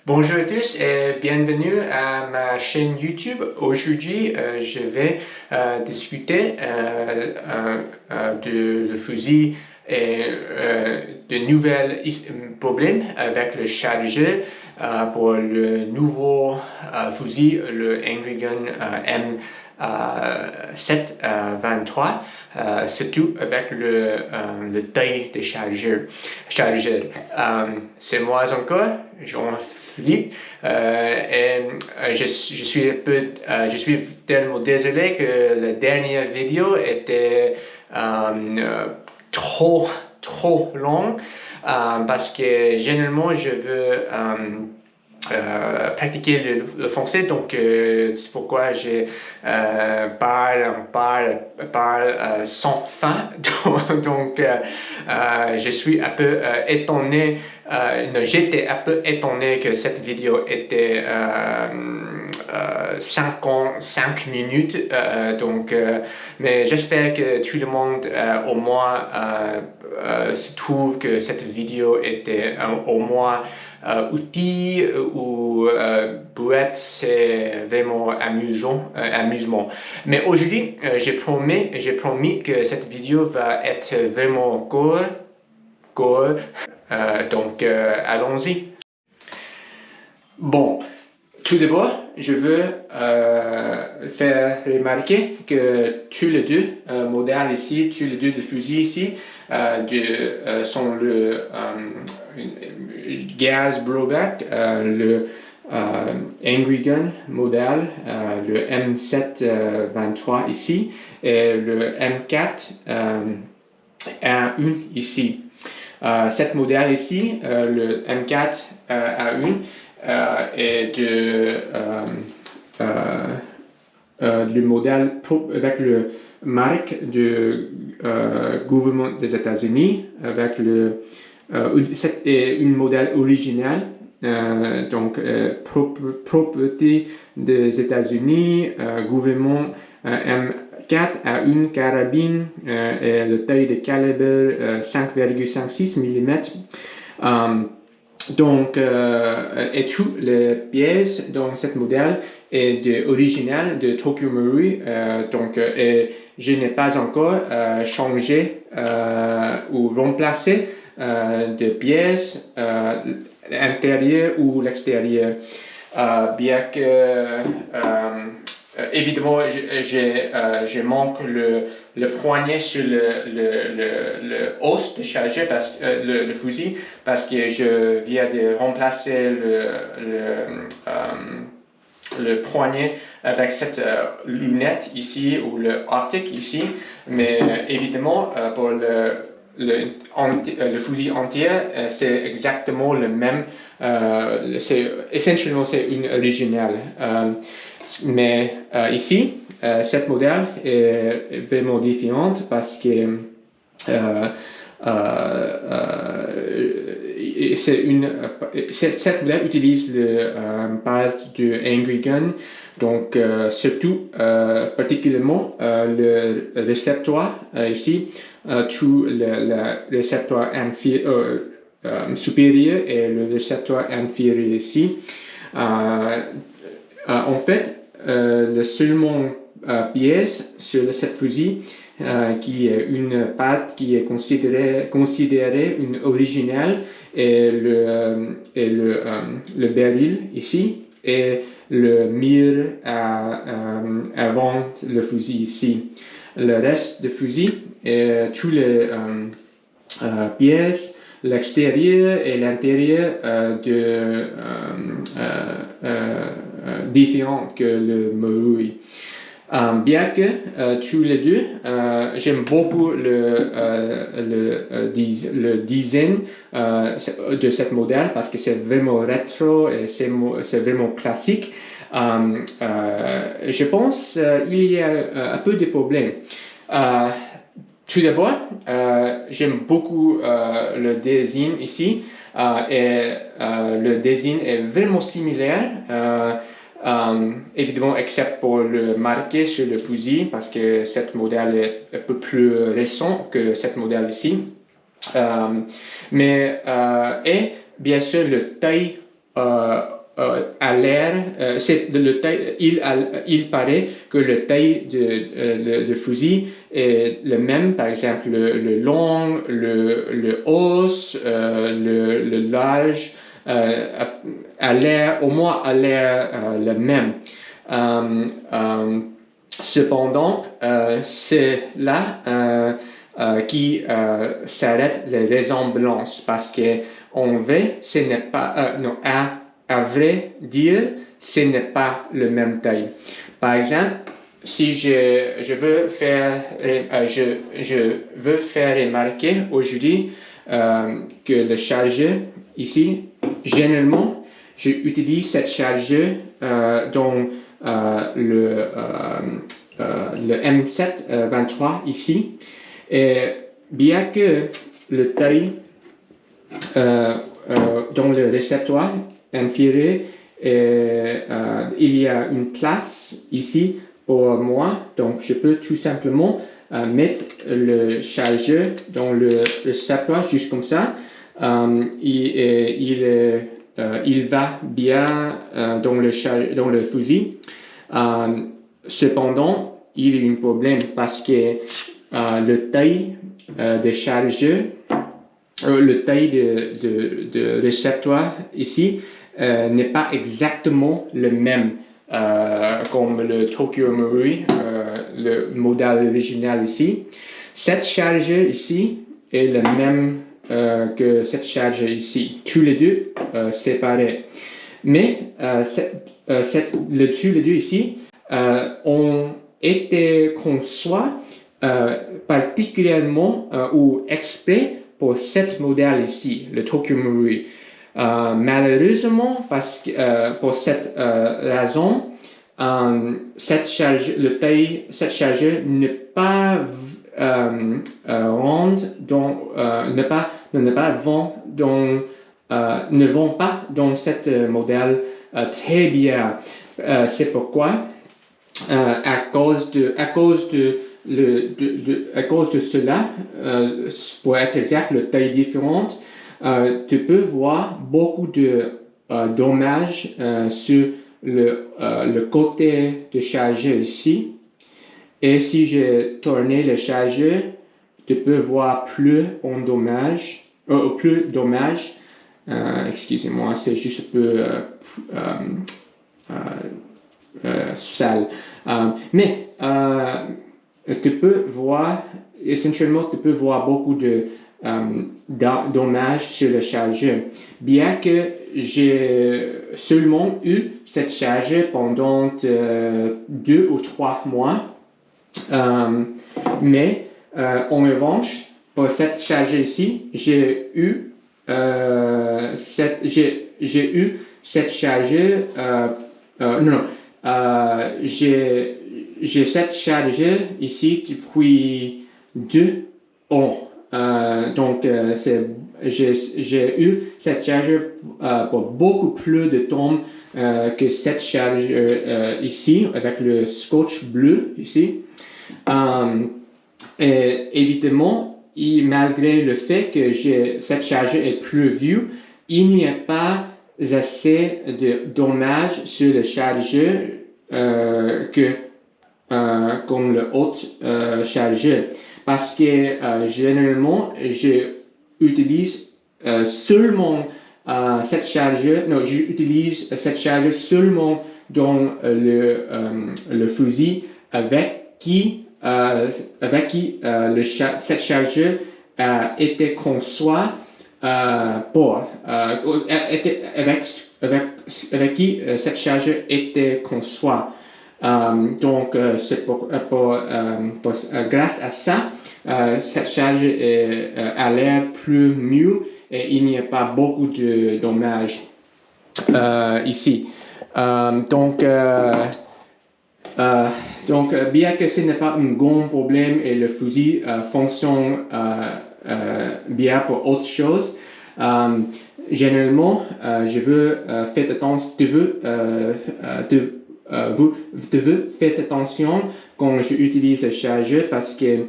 Bonjour à tous et bienvenue à ma chaîne YouTube. Aujourd'hui, je vais discuter de le fusil et de nouveaux problèmes avec le chargeur pour le nouveau fusil, le Angry Gun M723, surtout avec le taille de chargeur. C'est moi encore, Jean-Philippe, je suis tellement désolé que la dernière vidéo était trop longue parce que généralement je veux pratiquer le français, donc c'est pourquoi je parle sans fin. Donc je suis un peu étonné, j'étais un peu étonné que cette vidéo était 5 minutes, mais j'espère que tout le monde au moins se trouve que cette vidéo était au moins outils ou brouette, c'est vraiment amusement. Mais aujourd'hui, j'ai promis que cette vidéo va être vraiment courte. Donc, allons-y. Bon, tout d'abord, je veux faire remarquer que tous les deux modèles ici, tous les deux de fusils ici, sont le gaz blowback, le Angry Gun modèle, le M723 ici, et le M4 A1 ici. Cet modèle ici, le M4 A1, est le modèle avec le marque du gouvernement des États-Unis, avec c'est une modèle original, donc propriété des États-Unis, gouvernement M4 a une carabine et le taille de calibre 5,56 mm. Et toutes les pièces dans cette modèle est original de Tokyo Marui, et je n'ai pas encore changé ou remplacé de pièces l'intérieur ou l'extérieur, bien que évidemment je manque le poignet sur le os de chargeur, le fusil, parce que je viens de remplacer le poignet avec cette lunette ici ou le optique ici, mais évidemment pour le fusil entier, c'est exactement le même. Essentiellement, c'est une originale. Mais ici, cette modèle est vraiment différente parce que cette modèle utilise le balle du Angry Gun, donc surtout particulièrement le récepteur ici, tout le récepteur supérieur et le récepteur inférieur ici. En fait, le seulement pièce sur cette fusil qui est une patte qui est considérée une originale et le baril ici et le mire avant le fusil ici. Le reste du fusil et toutes les pièces, l'extérieur et l'intérieur différentes que le Marui. Bien que tous les deux, j'aime beaucoup le design de cette modèle parce que c'est vraiment rétro et c'est vraiment classique. Je pense il y a un peu de problèmes. Tout d'abord, j'aime beaucoup le design ici et le design est vraiment similaire. Évidemment, except pour le marqué sur le fusil, parce que cette modèle est un peu plus récent que cette modèle ici. Et bien sûr, le taille a l'air, il paraît que le taille de fusil est le même, par exemple le long, le hausse, le large, a l'air, au moins a l'air le même. Cependant, c'est là qui s'arrête les ressemblances parce que en vrai, ce n'est pas, non, à vrai dire, ce n'est pas le même taille. Par exemple, si je veux faire, je veux faire remarquer aujourd'hui que le chargeur ici, généralement, j'utilise cette chargeur dans le M723 ici. Et bien que le taille dans le récepteur inférieur, il y a une place ici pour moi, donc je peux tout simplement mettre le chargeur dans le récepteur juste comme ça. Il va bien dans le fusil. Cependant, il y a un problème parce que le taille de chargeur, le taille de récepteur ici n'est pas exactement le même comme le Tokyo Marui, le modèle original ici. Cette chargeur ici est le même que cette chargeur ici, tous les deux séparés. Mais tous les deux ici ont été conçus particulièrement ou exprès pour cette modèle ici, le Tokyo Marui. Malheureusement, pour cette raison, cette chargeur n'est pas ne vont pas dans cette modèle très bien. C'est pourquoi à cause de cela, pour être exact, la taille différente, tu peux voir beaucoup de dommages sur le côté de chargeur ici. Et si je tourne le chargeur, tu peux voir plus dommage. Excusez-moi, c'est juste un peu sale. Mais tu peux voir, essentiellement, tu peux voir beaucoup de dommages sur le chargeur. Bien que j'ai seulement eu cette chargeur pendant 2 ou 3 mois, mais en revanche, pour cette chargeur ici, j'ai eu cette chargeur, j'ai cette chargeur ici depuis 2 ans. Donc, j'ai eu cette chargeur pour beaucoup plus de temps que cette chargeur ici, avec le scotch bleu ici. Et évidemment, malgré le fait que cette chargeur est plus vieux, il n'y a pas assez de dommages sur le chargeur comme le autre chargeur. Parce que généralement, j'utilise seulement cette chargeur. Non, j'utilise cette chargeur seulement dans le fusil avec qui cette chargeur a été conçue pour avec qui cette chargeur était conçue. Donc, c'est grâce à ça, cette chargeur a l'air plus mieux et il n'y a pas beaucoup de dommages ici. Donc, bien que ce n'est pas un grand problème et le fusil fonctionne bien pour autre chose, généralement, je veux faire attention, vous devez faire attention quand j'utilise le chargeur parce que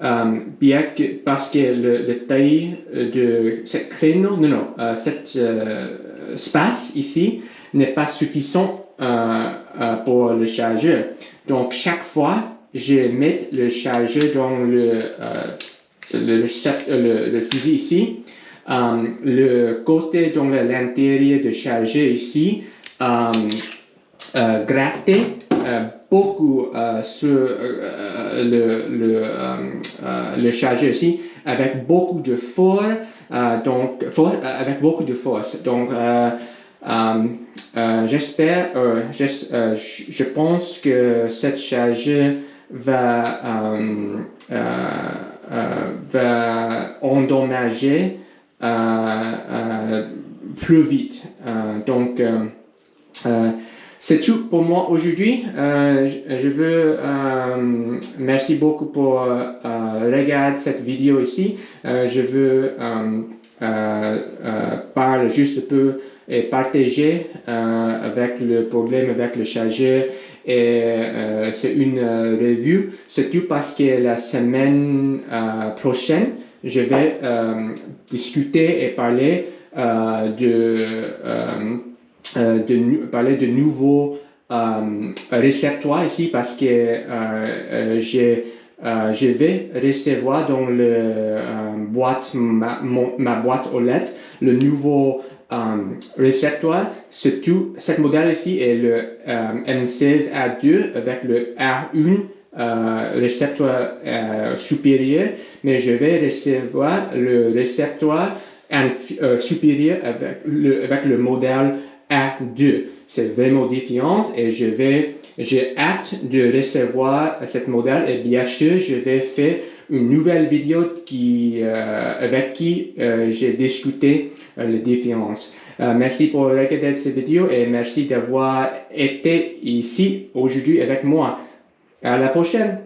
le taille de cette créneau, cet espace ici n'est pas suffisant pour le chargeur. Donc, chaque fois, je mets le chargeur dans le fusil ici. Le côté dans l'intérieur de chargeur ici, gratter beaucoup sur le chargeur ici avec beaucoup de force, avec beaucoup de force. Donc, j'espère, je pense que cette chargeur va endommager plus vite. Donc, c'est tout pour moi aujourd'hui. Je veux merci beaucoup pour regarder cette vidéo ici. Je veux parler juste un peu et partager avec le problème avec le chargeur. Et c'est une review, surtout parce que la semaine prochaine, je vais discuter et parler parler de nouveaux réceptoires ici parce que je vais recevoir dans ma boîte aux lettres le nouveau réceptoire. Surtout, cette modèle ici est le M16A2 avec le R1 récepteur supérieur, mais je vais recevoir le récepteur supérieur avec le modèle A2. C'est vraiment différent et j'ai hâte de recevoir cette modèle et bien sûr, je vais faire une nouvelle vidéo avec qui j'ai discuté les différences. Merci pour regarder cette vidéo et merci d'avoir été ici aujourd'hui avec moi. À la prochaine!